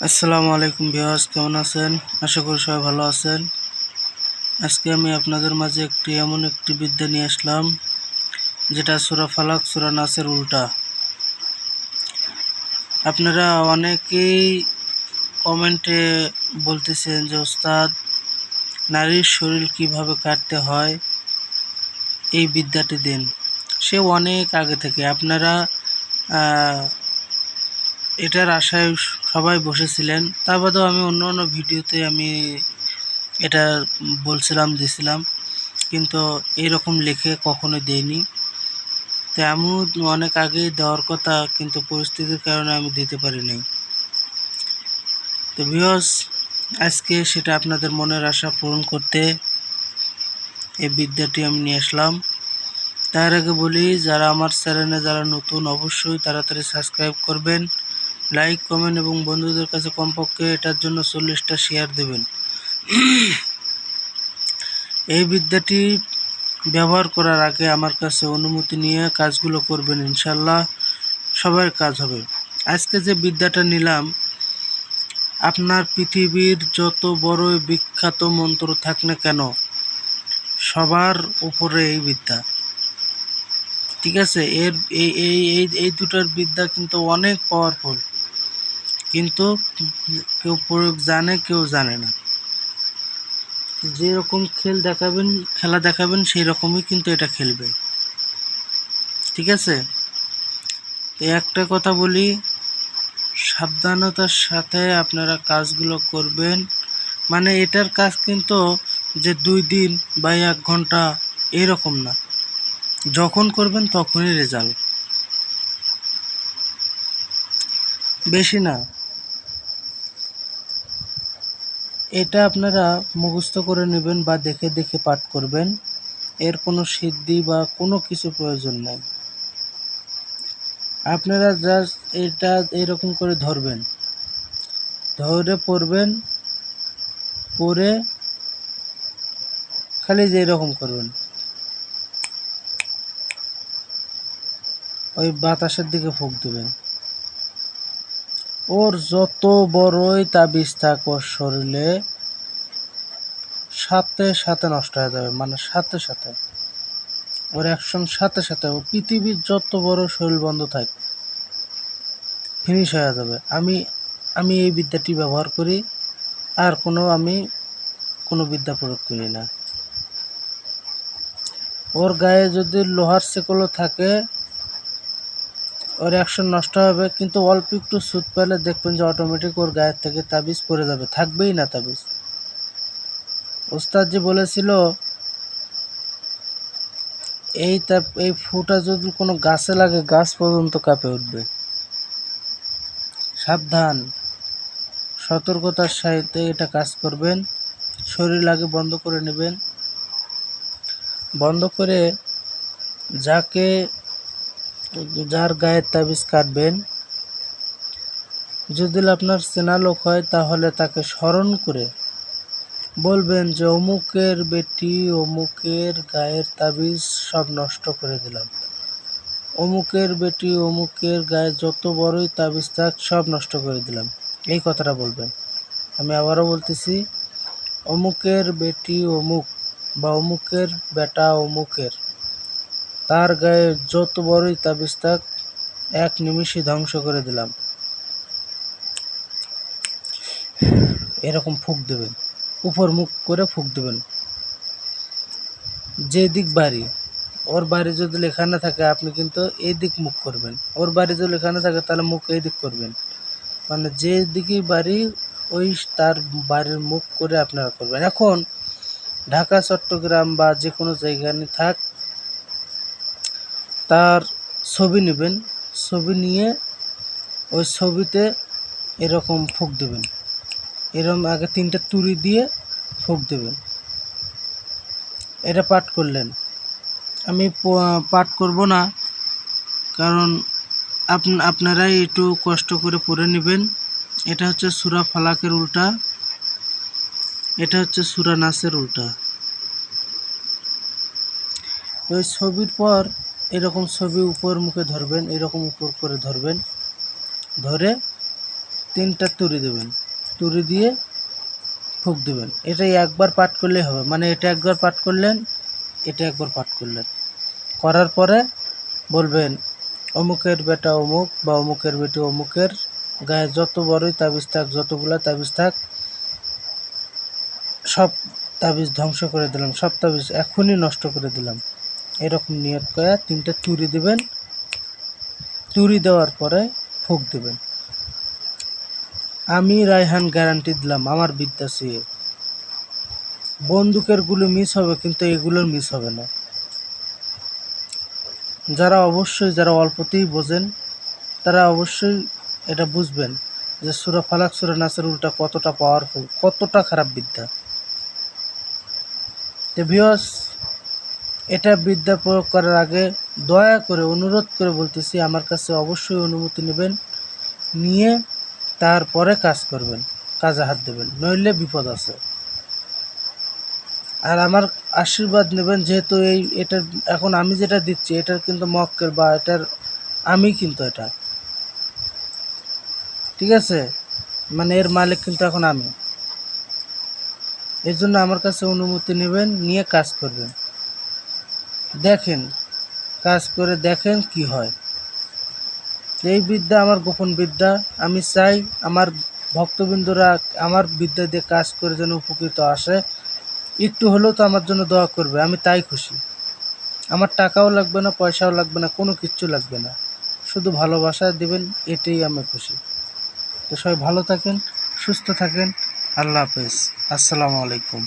আসসালামু আলাইকুম ভিউয়ার্স, কেমন আছেন? আশা করি সবাই ভালো আছেন। আজকে আমি আপনাদের মাঝে এমন একটি বিদ্যা নিয়ে আসলাম, যেটা সূরা ফালাক সূরা নাসের উল্টা। আপনারা অনেকেই কমেন্টে বলতেছেন যে ওস্তাদ, নারীর শরীর কিভাবে কাটতে হয় এই বিদ্যাটি দিন। সে অনেক আগে থেকে আপনারা এটার আশায় সবাই বসেছিলেন। তা বাদেও আমি অন্য ভিডিওতে আমি এটা দিছিলাম, কিন্তু এইরকম লিখে কখনো দেইনি। তো আমি অনেক আগেই দেওয়ার কথা, কিন্তু পরিস্থিতির কারণে আমি দিতে পারি নাই। তো ভিউয়ার্স, আজকে সেটা আপনাদের মনের আশা পূরণ করতে এই বিদ্যাটি আমি নিয়ে আসলাম। তার আগে বলি, যারা আমার চ্যানেলে যারা নতুন, অবশ্যই তাড়াতাড়ি সাবস্ক্রাইব করবেন, লাইক, কমেন্ট এবং বন্ধুদের কাছে কমপক্ষে এটার জন্য 40টা শেয়ার দেবেন। এই বিদ্যাটি ব্যবহার করার আগে আমার কাছে অনুমতি নিয়ে কাজগুলো করবেন, ইনশাল্লাহ সবার কাজ হবে। আজকে যে বিদ্যাটা নিলাম, আপনার পৃথিবীর যত বড়ই বিখ্যাত মন্ত্র থাক না কেন, সবার উপরে এই বিদ্যা। ঠিক আছে, এর এই এই এই এই দুটার বিদ্যা কিন্তু অনেক পাওয়ারফুল, কিন্তু কেউ প্রয়োগ জানে, কেউ জানে না। যেরকম খেলা দেখাবেন সেই রকমই কিন্তু এটা খেলবে। ঠিক আছে, তো একটা কথা বলি, সাবধানতার সাথে আপনারা কাজগুলো করবেন। মানে এটার কাজ কিন্তু যে 2 দিন বা 1 ঘন্টা এরকম না, যখন করবেন তখনই রেজাল্ট, বেশি না। এটা আপনারা মুখস্থ করে নেবেন বা দেখে দেখে পাঠ করবেন। এর কোনো সিদ্ধি বা কোনো কিছু প্রয়োজন নাই। আপনারা জাস্ট এটা এরকম করে ধরবেন, ধরে পড়বেন, পড়ে খালি যে এরকম করবেন, ওই বাতাসের দিকে ফুঁক দিবেন। ওর যত বড়ই তাবিজ থাক ওর শরীরে, সাথে সাথে নষ্ট হয়ে যাবে। মানে সাথে সাথে ওর অ্যাকশন, সাথে সাথে ও পৃথিবীর যত বড় শরীর বন্ধ থাক, ফিনিশ হয়ে যাবে। আমি এই বিদ্যাটি ব্যবহার করি, আর আমি কোনো বিদ্যা প্রয়োগ করি না। ওর গায়ে যদি লোহার শেকলও থাকে, ওর অ্যাকশন নষ্ট হবে, কিন্তু অল্প একটু সুদ পেলে দেখবেন যে অটোমেটিক ওর গায়ের থেকে তাবিজ পড়ে যাবে, থাকবেই না তাবিজ। ওস্তাদ জি বলেছিল, এই ফুটা যদি কোনো গাছে লাগে, গাছ পর্যন্ত কাঁপে উঠবে। সাবধান, সতর্কতার সাথে এটা কাজ করবেন। শরীর আগে বন্ধ করে নেবেন, বন্ধ করে যার গায়ের তাবিজ কাটবেন, যদি আপনার চেনা লোক হয় তাহলে তাকে স্মরণ করে বলবেন যে অমুকের বেটি অমুকের গায়ের তাবিজ সব নষ্ট করে দিলাম, অমুকের বেটি অমুকের গায়ে যত বড়ই তাবিজ থাক সব নষ্ট করে দিলাম, এই কথাটা বলবেন। আমি আবারও বলতেছি, অমুকের বেটি অমুক বা অমুকের বেটা অমুকের, তার গায়ে যত বড়ই তাবিজ থাক এক নিমিষে ধ্বংস করে দিলাম, এরকম ফুঁক দেবেন। উপর মুখ করে ফুঁক দেবেন। যে দিক বাড়ি, ওর বাড়ি যদি লেখা না থাকে, আপনি কিন্তু এই দিক মুখ করবেন। ওর বাড়ি যদি লেখা না থাকে, তাহলে মুখ এই দিক করবেন। মানে যে দিকেই বাড়ি, ওই তার বাড়ির মুখ করে আপনারা করবেন। এখন ঢাকা, চট্টগ্রাম বা যে কোনো জায়গায় থাক, তার ছবি নেবেন, ছবি নিয়ে ওই ছবিতে এরকম ফুঁক দেবেন। এরকম আগে 3টা তুড়ি দিয়ে ফুঁক দেবেন। এটা পাঠ করলেন। আমি পাঠ করব না, কারণ আপনারাই একটু কষ্ট করে পড়ে নেবেন। এটা হচ্ছে সূরা ফালাকের উল্টা, এটা হচ্ছে সূরা নাসের উল্টা। ওই ছবির পর এরকম ছবি উপর মুখে ধরবেন, এরকম উপর করে ধরবেন, ধরে 3টা তুড়ি দেবেন, তুড়ি দিয়ে ফুঁক দেবেন। এটাই একবার পাঠ করলেই হবে, মানে এটা একবার পাঠ করলেন, এটা একবার পাঠ করলেন, করার পরে বলবেন অমুকের বেটা অমুক বা অমুকের বেটি অমুকের গায়ে যত বড়ই তাবিজ থাক, যতগুলা তাবিজ থাক, সব তাবিজ ধ্বংস করে দিলাম, সব তাবিজ এখনই নষ্ট করে দিলাম, এরকম নিয়ত করে 3টা তুড়ি দিবেন। তুড়ি দেওয়ার পরে ফুঁক দিবেন। আমি রায়হান গ্যারান্টি দিলাম আমার বিদ্যা ছুঁয়ে বন্দুকের গুলি মিস হবে, কিন্তু এগুলোর মিস হবে না। যারা অল্পতেই বোঝেন তারা অবশ্যই এটা বুঝবেন যে সূরা ফালাক সূরা নাসের উল্টা কতটা পাওয়ারফুল, কতটা খারাপ বিদ্যা। তো ভিউয়ার্স, এটা বিদ্যা প্রয়োগ করার আগে দয়া করে অনুরোধ করে বলতেছি, আমার কাছে অবশ্যই অনুমতি নেবেন, নিয়ে তারপরে কাজ করবেন, কাজে হাত দেবেন, নইলে বিপদ আছে। আর আমার আশীর্বাদ নেবেন, যেহেতু এটার এখন আমি যেটা দিচ্ছি এটার কিন্তু মক্কেল বা এটার আমি কিন্তু এটা, ঠিক আছে, মানে এর মালিক কিন্তু এখন আমি। এর জন্য আমার কাছে অনুমতি নেবেন, নিয়ে কাজ করবেন, দেখেন, কাজ করে দেখেন কি হয়। এই বিদ্যা আমার গোপন বিদ্যা। আমি চাই আমার ভক্তবৃন্দরা আমার বিদ্যা দিয়ে কাজ করে যেন উপকৃত আসে, একটু হলেও তো আমার জন্য দোয়া করবে, আমি তাই খুশি। আমার টাকাও লাগবে না, পয়সাও লাগবে না, কোনো কিচ্ছু লাগবে না, শুধু ভালোবাসা দেবেন, এটাই আমি খুশি। তো সবাই ভালো থাকেন, সুস্থ থাকেন, আল্লাহ হাফেজ, আসসালামু আলাইকুম।